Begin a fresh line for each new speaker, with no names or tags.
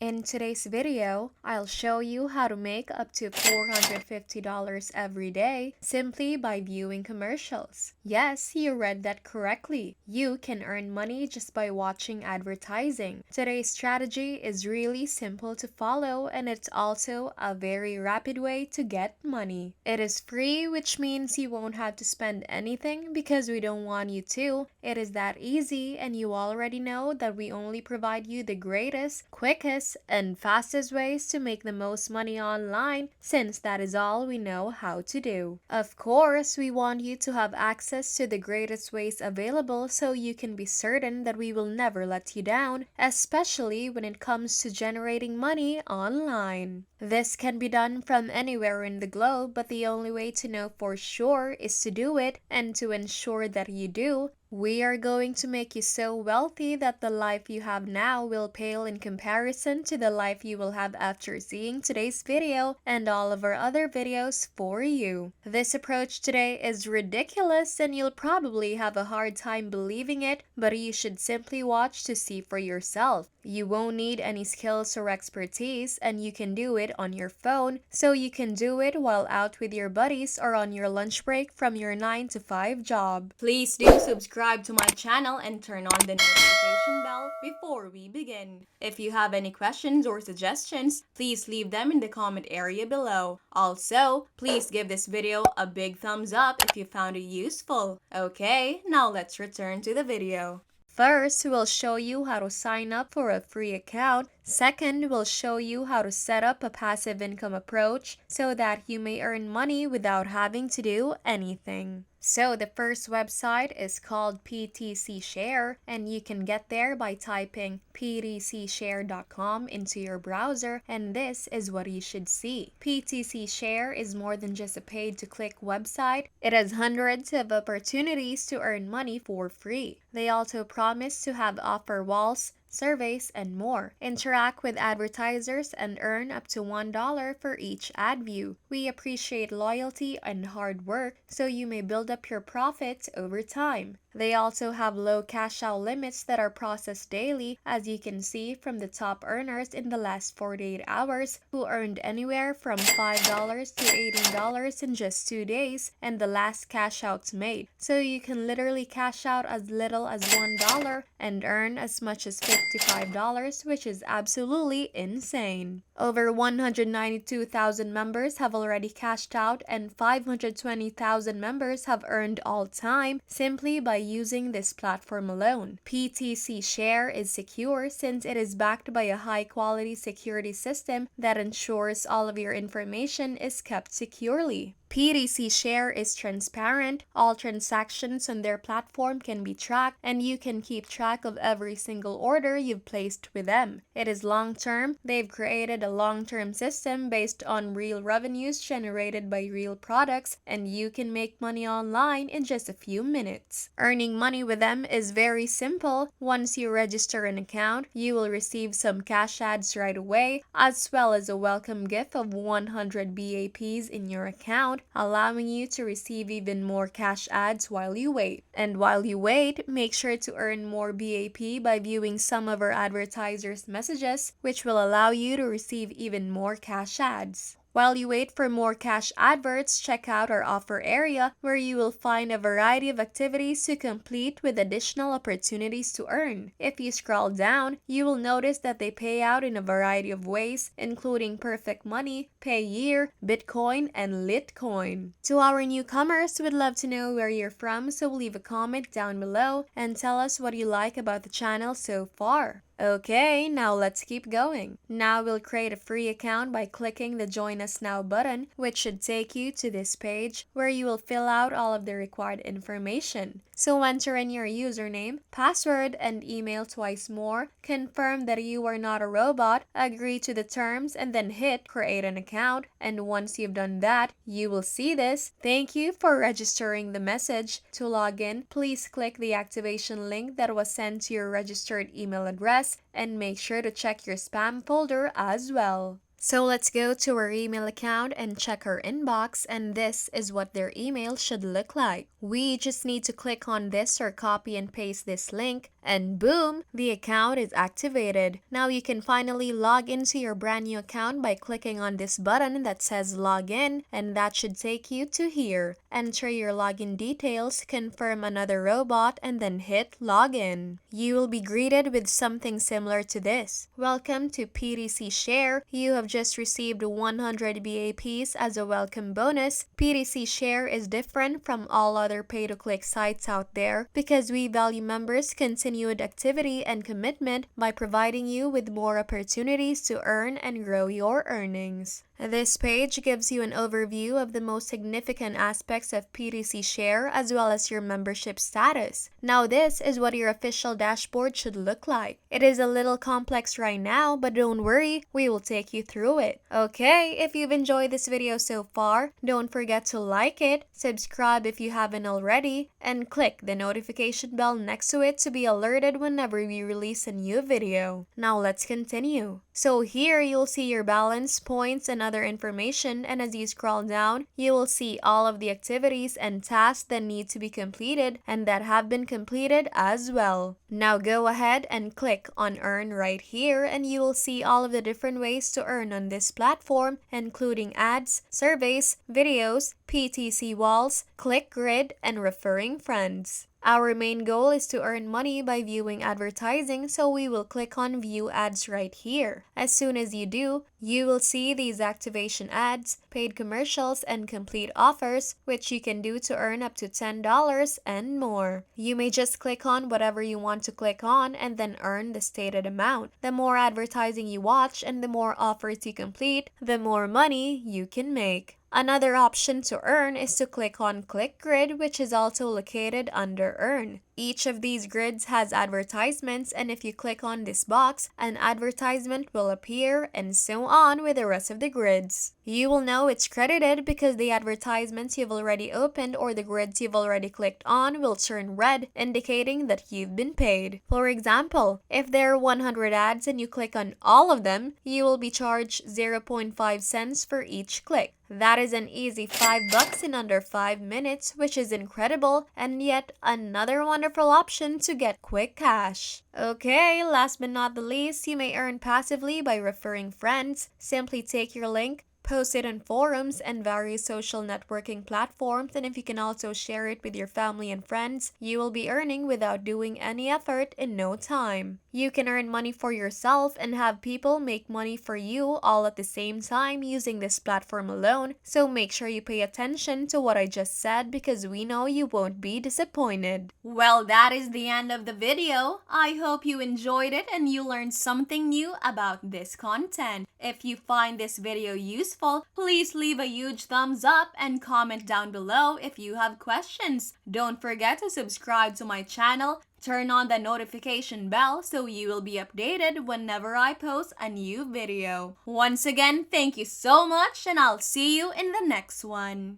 In today's video, I'll show you how to make up to $450 every day simply by viewing commercials. Yes, you read that correctly. You can earn money just by watching advertising. Today's strategy is really simple to follow, and it's also a very rapid way to get money. It is free, which means you won't have to spend anything because we don't want you to. It is that easy, and you already know that we only provide you the greatest, quickest, and fastest ways to make the most money online, since that is all we know how to do. Of course, we want you to have access to the greatest ways available so you can be certain that we will never let you down, especially when it comes to generating money online. This can be done from anywhere in the globe, but the only way to know for sure is to do it, and to ensure that you do, we are going to make you so wealthy that the life you have now will pale in comparison to the life you will have after seeing today's video and all of our other videos for you. This approach today is ridiculous and you'll probably have a hard time believing it, but you should simply watch to see for yourself. You won't need any skills or expertise, and you can do it on your phone, so you can do it while out with your buddies or on your lunch break from your 9 to 5 job. Please do subscribe to my channel and turn on the notification bell before we begin. If you have any questions or suggestions, please leave them in the comment area below. Also, please give this video a big thumbs up if you found it useful. Okay, now let's return to the video. First, we'll show you how to sign up for a free account. Second, we'll show you how to set up a passive income approach so that you may earn money without having to do anything. So the first website is called PTC Share, and you can get there by typing ptcshare.com into your browser, and this is what you should see. PTC Share is more than just a paid-to-click website. It has hundreds of opportunities to earn money for free. They also promise to have offer walls, surveys, and more. Interact with advertisers and earn up to $1 for each ad view. We appreciate loyalty and hard work, so you may build up your profits over time. They also have low cash out limits that are processed daily, as you can see from the top earners in the last 48 hours who earned anywhere from $5 to $18 in just 2 days, and the last cash outs made. So you can literally cash out as little as $1 and earn as much as $55, which is absolutely insane. Over 192,000 members have already cashed out, and 520,000 members have earned all time simply by using this platform alone. PTC Share is secure since it is backed by a high-quality security system that ensures all of your information is kept securely. PTC Share is transparent. All transactions on their platform can be tracked, and you can keep track of every single order you've placed with them. It is long-term. They've created a long-term system based on real revenues generated by real products, and you can make money online in just a few minutes. Earning money with them is very simple. Once you register an account, you will receive some cash ads right away, as well as a welcome gift of 100 BAPs in your account, allowing you to receive even more cash ads while you wait. And while you wait, make sure to earn more BAP by viewing some of our advertisers' messages, which will allow you to receive even more cash ads. While you wait for more cash adverts, check out our offer area where you will find a variety of activities to complete with additional opportunities to earn. If you scroll down, you will notice that they pay out in a variety of ways, including Perfect Money, Payeer, Bitcoin, and Litecoin. To our newcomers, we'd love to know where you're from, so leave a comment down below and tell us what you like about the channel so far. Okay, now let's keep going. Now we'll create a free account by clicking the Join Us Now button, which should take you to this page where you will fill out all of the required information. So enter in your username, password, and email twice more, confirm that you are not a robot, agree to the terms, and then hit create an account. And once you've done that, you will see this. Thank you for registering the message. To log in, please click the activation link that was sent to your registered email address, and make sure to check your spam folder as well. So let's go to our email account and check our inbox, and this is what their email should look like. We just need to click on this or copy and paste this link, and boom, the account is activated. Now you can finally log into your brand new account by clicking on this button that says login, and that should take you to here. Enter your login details, confirm another robot, and then hit login. You will be greeted with something similar to this. Welcome to PDC Share. You have just received 100 BAPs as a welcome bonus. PDC Share is different from all other pay-to-click sites out there because we value members' continued activity and commitment by providing you with more opportunities to earn and grow your earnings. This page gives you an overview of the most significant aspects of PDC Share as well as your membership status. Now this is what your official dashboard should look like. It is a little complex right now, but don't worry, we will take you through it. Okay, if you've enjoyed this video so far, don't forget to like it, subscribe if you haven't already, and click the notification bell next to it to be alerted whenever we release a new video. Now let's continue. So here you'll see your balance, points, and other information, and as you scroll down, you will see all of the activities and tasks that need to be completed and that have been completed as well. Now go ahead and click on Earn right here, and you will see all of the different ways to earn on this platform, including ads, surveys, videos, PTC walls, ClickGrid, and referring friends. Our main goal is to earn money by viewing advertising, so we will click on View Ads right here. As soon as you do, you will see these activation ads, paid commercials, and complete offers, which you can do to earn up to $10 and more. You may just click on whatever you want to click on and then earn the stated amount. The more advertising you watch and the more offers you complete, the more money you can make. Another option to earn is to click on ClickGrid, which is also located under Earn. Each of these grids has advertisements, and if you click on this box, an advertisement will appear, and so on with the rest of the grids. You will know it's credited because the advertisements you've already opened or the grids you've already clicked on will turn red, indicating that you've been paid. For example, if there are 100 ads and you click on all of them, you will be charged 0.5 cents for each click. That is an easy $5 in under 5 minutes, which is incredible, and yet another wonderful option to get quick cash. Okay, last but not the least, you may earn passively by referring friends. Simply take your link, post it on forums and various social networking platforms, and if you can also share it with your family and friends, you will be earning without doing any effort in no time. You can earn money for yourself and have people make money for you all at the same time using this platform alone, so make sure you pay attention to what I just said because we know you won't be disappointed. Well, that is the end of the video. I hope you enjoyed it and you learned something new about this content. If you find this video useful, please leave a huge thumbs up and comment down below if you have questions. Don't forget to subscribe to my channel. Turn on the notification bell so you will be updated whenever I post a new video. Once again, thank you so much and I'll see you in the next one.